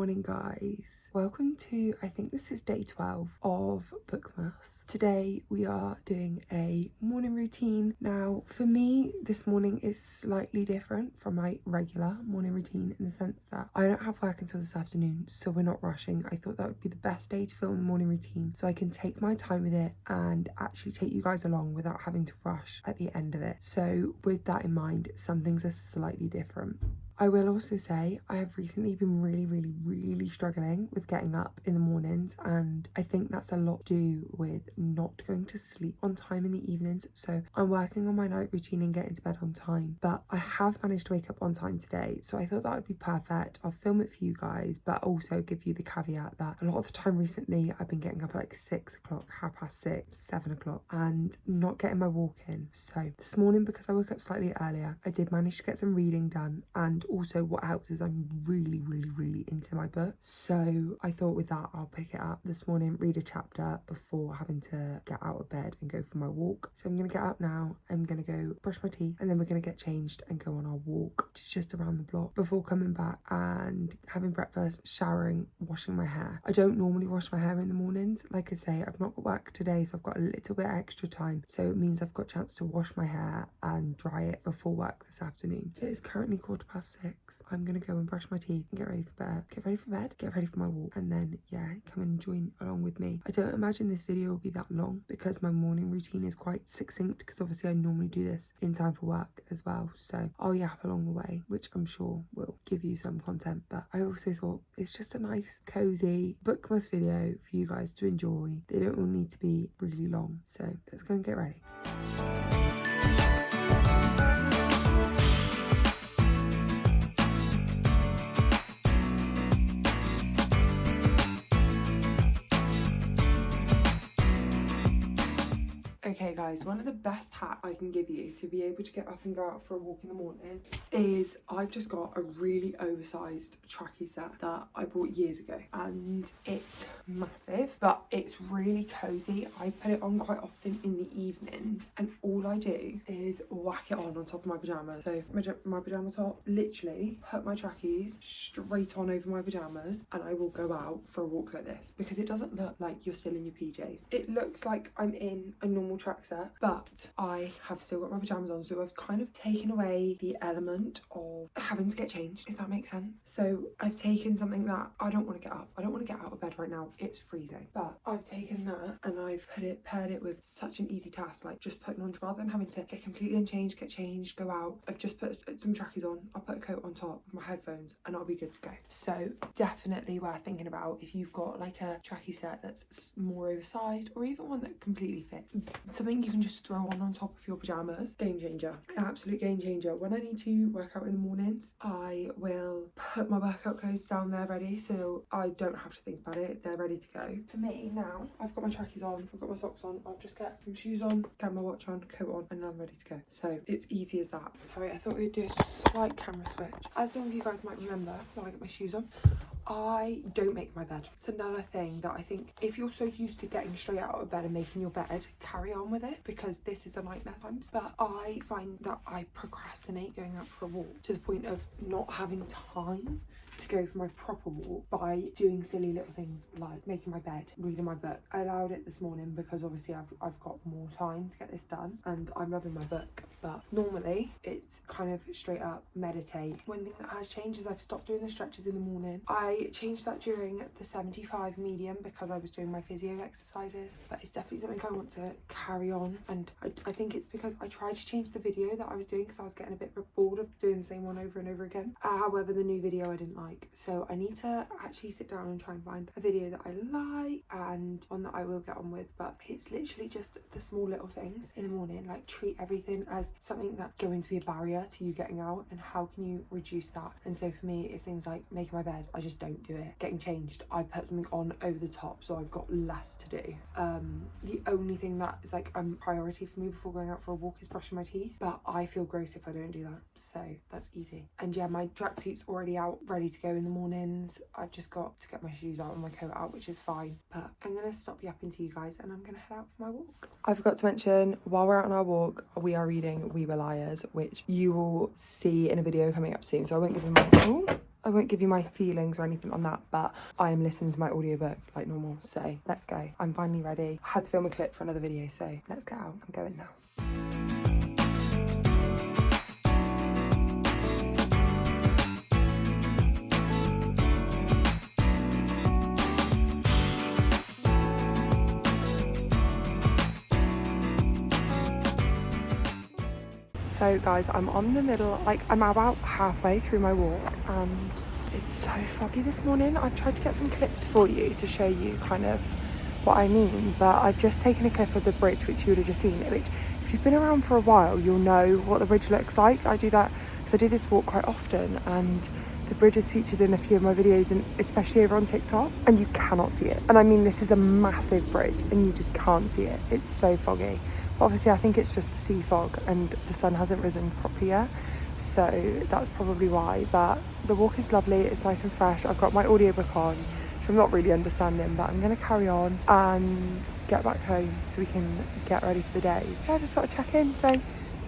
morning, guys. Welcome to, I think this is day 12 of Bookmas. Today we are doing a morning routine. Now for me, this morning is slightly different from my regular morning routine in the sense that I don't have work until this afternoon, so we're not rushing. I thought that would be the best day to film the morning routine so I can take my time with it and actually take you guys along without having to rush at the end of it. So with that in mind, some things are slightly different. I will also say I have recently been really struggling with getting up in the mornings, and I think that's a lot to do with not going to sleep on time in the evenings. So I'm working on my night routine and getting to bed on time, but I have managed to wake up on time today, so I thought that would be perfect. I'll film it for you guys, but also give you the caveat that a lot of the time recently I've been getting up at like 6 o'clock, 6:30, 7 o'clock and not getting my walk in. So this morning, because I woke up slightly earlier, I did manage to get some reading done, and also what helps is I'm really into my book, so I thought with that I'll pick it up this morning, read a chapter before having to get out of bed and go for my walk. So I'm gonna get up now, I'm gonna go brush my teeth, and then we're gonna get changed and go on our walk, which is just around the block, before coming back and having breakfast, showering, washing my hair. I don't normally wash my hair in the mornings. Like I say, I've not got work today, so I've got a little bit extra time, so it means I've got a chance to wash my hair and dry it before work this afternoon. It is currently 6:15. I'm gonna go and brush my teeth and get ready for bed, get ready for my walk, and then yeah, come and join along with me. I don't imagine this video will be that long because my morning routine is quite succinct, because obviously I normally do this in time for work as well, so I'll yap along the way, which I'm sure will give you some content. But I also thought it's just a nice cozy Bookmas video for you guys to enjoy. They don't all need to be really long, so let's go and get ready. Okay guys, one of the best hacks I can give you to be able to get up and go out for a walk in the morning is I've just got a really oversized trackie set that I bought years ago, and it's massive but it's really cozy. I put it on quite often in the evenings, and all I do is whack it on top of my pyjamas. So my pyjama top, literally put my trackies straight on over my pyjamas, and I will go out for a walk like this, because it doesn't look like you're still in your PJs. It looks like I'm in a normal track set, but I have still got my pajamas on, so I've kind of taken away the element of having to get changed, if that makes sense. So I've taken something that I don't want to get up, I don't want to get out of bed right now, it's freezing, but I've taken that and I've paired it with such an easy task, like just putting on, rather than having to get completely unchanged, get changed, go out, I've just put some trackies on, I'll put a coat on top with my headphones, and I'll be good to go. So definitely worth thinking about if you've got like a trackie set that's more oversized, or even one that completely fits. Something you can just throw on top of your pajamas. Game changer, absolute game changer. When I need to work out in the mornings, I will put my workout clothes down there ready, so I don't have to think about it, they're ready to go. For me now, I've got my trackies on, I've got my socks on, I'll just get some shoes on, get my watch on, coat on, and I'm ready to go. So it's easy as that. Sorry, I thought we'd do a slight camera switch. As some of you guys might remember, when I get my shoes on, I don't make my bed. It's another thing that I think, if you're so used to getting straight out of bed and making your bed, carry on with it, because this is a nightmare sometimes. But I find that I procrastinate going out for a walk to the point of not having time to go for my proper walk by doing silly little things like making my bed, reading my book. I allowed it this morning because obviously I've got more time to get this done, and I'm loving my book, but normally it's kind of straight up meditate. One thing that has changed is I've stopped doing the stretches in the morning. I changed that during the 75 medium because I was doing my physio exercises, but it's definitely something I want to carry on, and I think it's because I tried to change the video that I was doing because I was getting a bit bored of doing the same one over and over again. However, the new video I didn't like, so I need to actually sit down and try and find a video that I like and one that I will get on with. But it's literally just the small little things in the morning, like treat everything as something that's going to be a barrier to you getting out, and how can you reduce that. And so for me, it's things like making my bed, I just don't do it. Getting changed, I put something on over the top, so I've got less to do. The only thing that is like a priority for me before going out for a walk is brushing my teeth, but I feel gross if I don't do that, so that's easy. And yeah, my tracksuit's already out, ready to go in the mornings. I've just got to get my shoes out and my coat out, which is fine. But I'm gonna stop yapping to you guys and I'm gonna head out for my walk. I forgot to mention, while we're out on our walk, we are reading We Were Liars, which you will see in a video coming up soon, so I won't give them my I won't give you my feelings or anything on that, but I am listening to my audiobook like normal, so let's go. I'm finally ready. I had to film a clip for another video, so let's get out. I'm going now. So guys, I'm on the middle, like I'm about halfway through my walk and it's so foggy this morning. I've tried to get some clips for you to show you kind of what I mean, but I've just taken a clip of the bridge, which you would have just seen, which if you've been around for a while, you'll know what the bridge looks like. I do that because I do this walk quite often, and the bridge is featured in a few of my videos, and especially over on TikTok, and you cannot see it. And I mean, this is a massive bridge and you just can't see it. It's so foggy. But obviously I think it's just the sea fog and the sun hasn't risen properly yet, so that's probably why. But the walk is lovely, it's nice and fresh. I've got my audiobook on, which I'm not really understanding, but I'm gonna carry on and get back home so we can get ready for the day. Yeah, I just sort of check in, so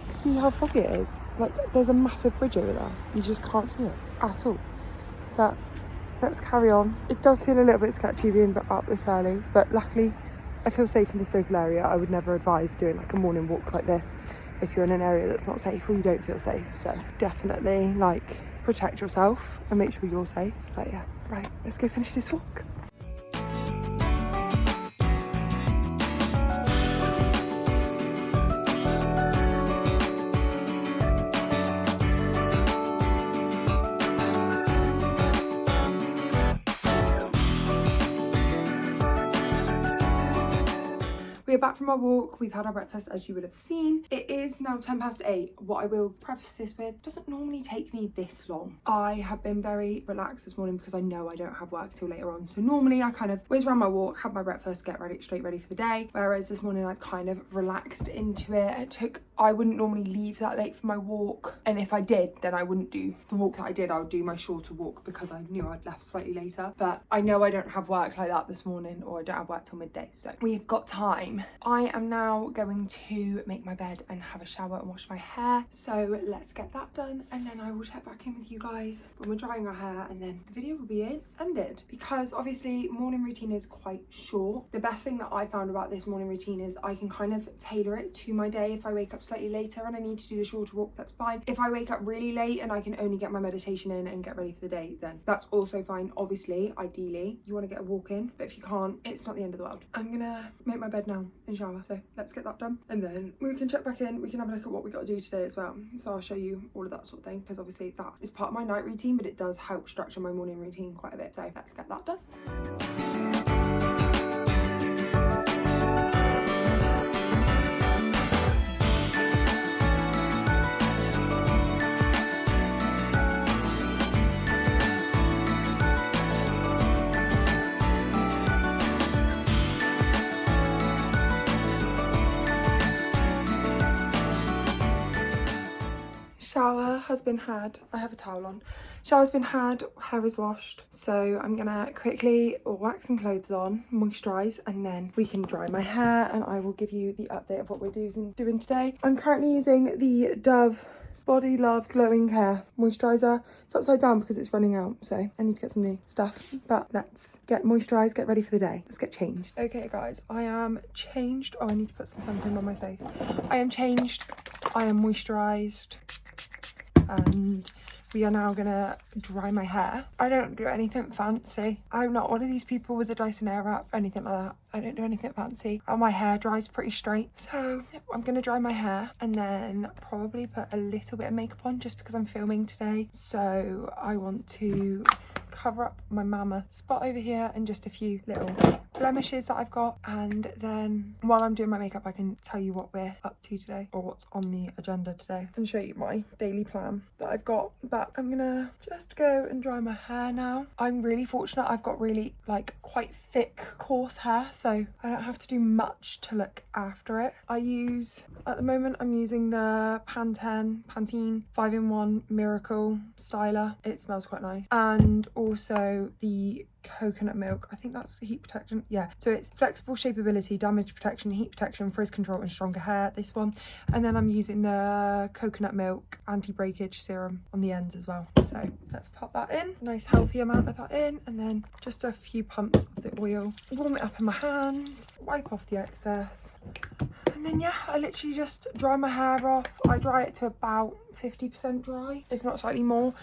see how foggy it is. Like, there's a massive bridge over there, you just can't see it at all. But let's carry on. It does feel a little bit sketchy being up this early, but luckily I feel safe in this local area. I would never advise doing like a morning walk like this if you're in an area that's not safe or you don't feel safe. So definitely like protect yourself and make sure you're safe. But yeah, right, let's go finish this walk. We are back from our walk. We've had our breakfast, as you would have seen. It is now 8:10. What I will preface this with, doesn't normally take me this long. I have been very relaxed this morning because I know I don't have work till later on. So normally I kind of whiz around my walk, have my breakfast, get ready, straight ready for the day. Whereas this morning I've kind of relaxed into it. I wouldn't normally leave that late for my walk. And if I did, then I wouldn't do the walk that I did. I would do my shorter walk because I knew I'd left slightly later. But I know I don't have work like that this morning, or I don't have work till midday. So we've got time. I am now going to make my bed and have a shower and wash my hair. So let's get that done, and then I will check back in with you guys when we're drying our hair, and then the video will be ended. Because obviously morning routine is quite short. The best thing that I found about this morning routine is I can kind of tailor it to my day. If I wake up slightly later and I need to do the shorter walk, that's fine. If I wake up really late and I can only get my meditation in and get ready for the day, then that's also fine. Obviously, ideally, you want to get a walk in, but if you can't, it's not the end of the world. I'm gonna make my bed now and shower, so let's get that done, and then we can check back in. We can have a look at what we got to do today as well, so I'll show you all of that sort of thing, because obviously that is part of my night routine, but it does help structure my morning routine quite a bit. So let's get that done. Shower has been had. I have a towel on. Shower's been had, hair is washed. So I'm gonna quickly wax some clothes on, moisturise, and then we can dry my hair, and I will give you the update of what we're doing today. I'm currently using the Dove Body Love Glowing Hair Moisturiser. It's upside down because it's running out, so I need to get some new stuff. But let's get moisturised, get ready for the day. Let's get changed. Okay guys, I am changed. Oh, I need to put some sun cream on my face. I am changed, I am moisturised, and we are now gonna dry my hair. I don't do anything fancy. I'm not one of these people with a Dyson Airwrap, anything like that. I don't do anything fancy. And my hair dries pretty straight. So I'm gonna dry my hair and then probably put a little bit of makeup on just because I'm filming today. So I want to cover up my mammoth spot over here and just a few little blemishes that I've got, and then while I'm doing my makeup I can tell you what we're up to today, or what's on the agenda today, and show you my daily plan that I've got. But I'm gonna just go and dry my hair now. I'm really fortunate, I've got really like quite thick coarse hair, so I don't have to do much to look after it. At the moment I'm using the Pantene 5-in-1 Miracle Styler. It smells quite nice, and also the coconut milk. I think that's heat protection. Yeah, so it's flexible shapeability, damage protection, heat protection, frizz control and stronger hair, this one. And then I'm using the coconut milk anti-breakage serum on the ends as well. So let's pop that in, nice healthy amount of that in, and then just a few pumps of the oil, warm it up in my hands, wipe off the excess. And then yeah, I literally just dry my hair off. I dry it to about 50% dry, if not slightly more,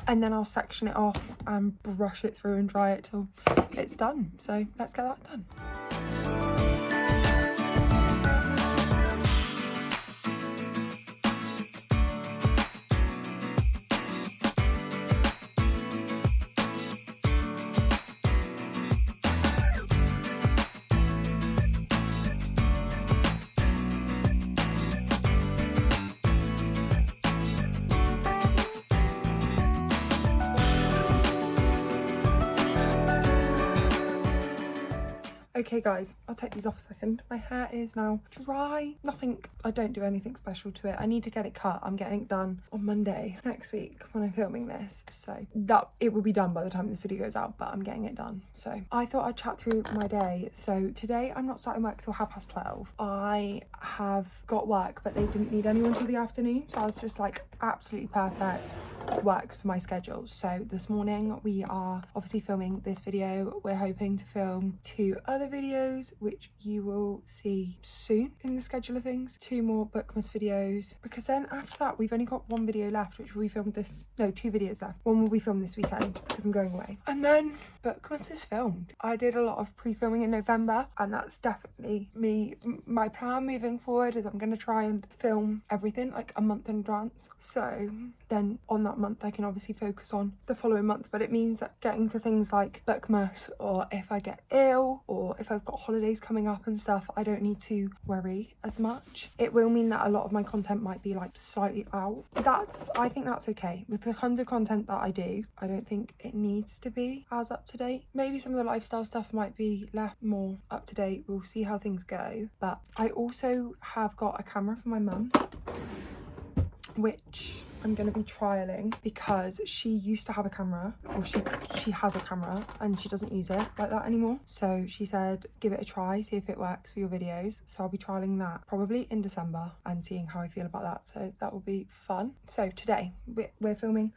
and then I'll section it off and brush it through and dry it till it's done. So let's get that done. Okay guys, I'll take these off a second. My hair is now dry. I don't do anything special to it. I need to get it cut. I'm getting it done on Monday next week when I'm filming this. So that it will be done by the time this video goes out, but I'm getting it done. So I thought I'd chat through my day. So today I'm not starting work till 12:30. I have got work, but they didn't need anyone till the afternoon. So I was just like, absolutely perfect. Works for my schedule. So this morning we are obviously filming this video. We're hoping to film 2 other videos which you will see soon in the schedule of things, 2 more Bookmas videos, because then after that we've only got 1 video left which will be filmed 2 videos left. 1 will be filmed this weekend because I'm going away, and then Bookmas is filmed. I did a lot of pre-filming in November, and that's definitely my plan moving forward is I'm going to try and film everything like a month in advance, so then on that month I can obviously focus on the following month. But it means that getting to things like Bookmas, or if I get ill, or if I've got holidays coming up and stuff, I don't need to worry as much. It will mean that a lot of my content might be like slightly out. I think that's okay. With the kind of content that I do, I don't think it needs to be as up to date. Maybe some of the lifestyle stuff might be left more up to date. We'll see how things go. But I also have got a camera for my mum, which I'm going to be trialing because she used to have a camera, or she has a camera and she doesn't use it like that anymore. So she said, give it a try, see if it works for your videos. So I'll be trialing that probably in December and seeing how I feel about that. So that will be fun. So today we're filming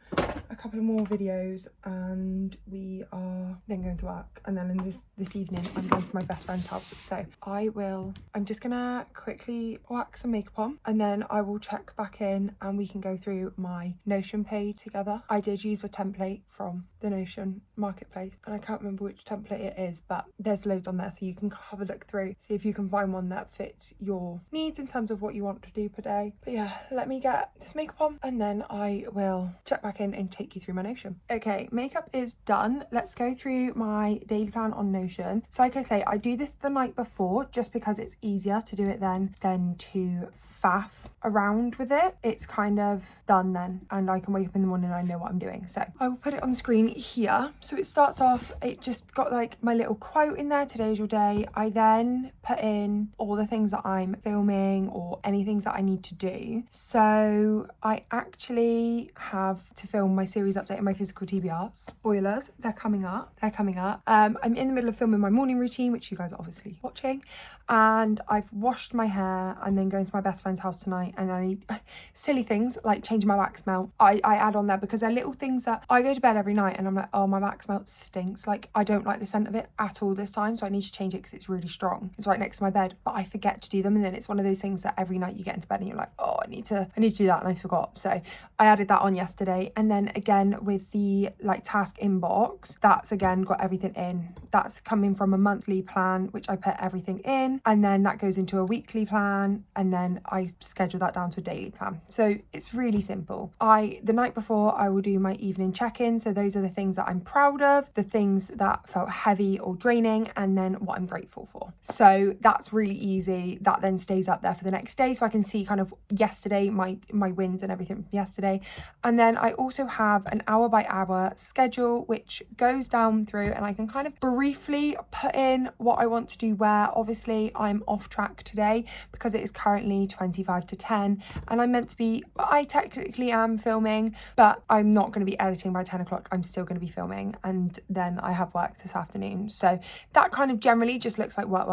a couple of more videos and we are then going to work. And then in this evening, I'm going to my best friend's house. So I'm just gonna quickly whack some makeup on, and then I will check back in and we can go through my Notion page together. I did use a template from the Notion marketplace, and I can't remember which template it is, but there's loads on there, so you can have a look through, see if you can find one that fits your needs in terms of what you want to do per day. But yeah, let me get this makeup on and then I will check back in and take you through my Notion. Okay, makeup is done. Let's go through my daily plan on Notion. So like I say, I do this the night before just because it's easier to do it then than to faff around with it. It's kind of done then, and I can wake up in the morning and I know what I'm doing. So I will put it on the screen here. So it starts off, it just got like my little quote in there, today's your day. I then put in all the things that I'm filming or any things that I need to do. So I actually have to film my series update and my physical TBR. Spoilers, they're coming up. I'm in the middle of filming my morning routine, which you guys are obviously watching, and I've washed my hair. I'm then going to my best friend's house tonight, and I need silly things like changing my wax melt. I add on there because they're little things that I go to bed every night and I'm like, oh, my wax melt stinks. Like, I don't like the scent of it at all this time, so I need to change it because it's really strong. It's right next to my bed, but I forget to do them, and then it's one of those things that every night you get into bed and you're like, oh, I need to do that, and I forgot. So I added that on yesterday. And then again with the like task inbox, that's again got everything in. That's coming from a monthly plan, which I put everything in, and then that goes into a weekly plan, and then I schedule that down to a daily plan. So it's really simple. The night before I will do my evening check-in. So those are the things that I'm proud of, the things that felt heavy or draining, and then what I'm grateful for. So that's really easy. That then stays up there for the next day, so I can see kind of yesterday, my wins and everything from yesterday. And then I also have an hour by hour schedule which goes down through, and I can kind of briefly put in what I want to do where. Obviously I'm off track today because it is currently 25 to 10 and I'm meant to be, I technically am filming, but I'm not going to be editing by 10 o'clock. I'm still going to be filming. morning, and then I have work this afternoon. So that kind of generally just looks like work.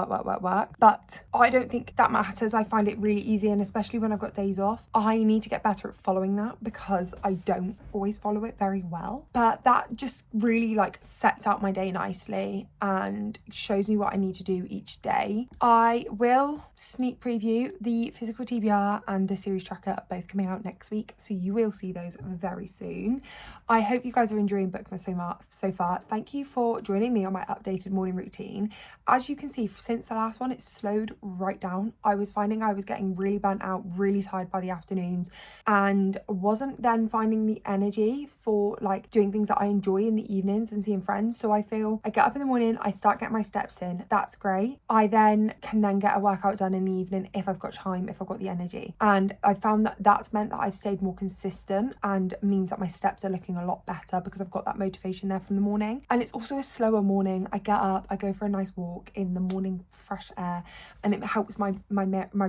But I don't think that matters. I find it really easy, and especially when I've got days off, I need to get better at following that because I don't always follow it very well. But that just really like sets out my day nicely and shows me what I need to do each day. I will sneak preview the physical TBR and the series tracker, both coming out next week, so you will see those very soon. I hope you guys are enjoying Bookmas so far. Thank you for joining me on my updated morning routine. As you can see, since the last one, it's slowed right down. I was finding I was getting really burnt out, really tired by the afternoons, and wasn't then finding the energy for like doing things that I enjoy in the evenings and seeing friends. So I feel I get up in the morning, I start getting my steps in, that's great. I then can get a workout done in the evening if I've got time, if I've got the energy. And I found that that's meant that I've stayed more consistent and means that my steps are looking a lot better because I've got that motivation there from the morning. And it's also a slower morning. I get up, I go for a nice walk in the morning, fresh air, and it helps my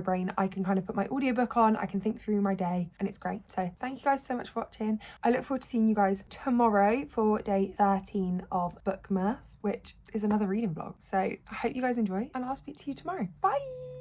brain. I can kind of put my audiobook on, I can think through my day, and it's great. So thank you guys so much for watching. I look forward to seeing you guys tomorrow for day 13 of Bookmas, which is another reading vlog. So I hope you guys enjoy, and I'll speak to you tomorrow. Bye.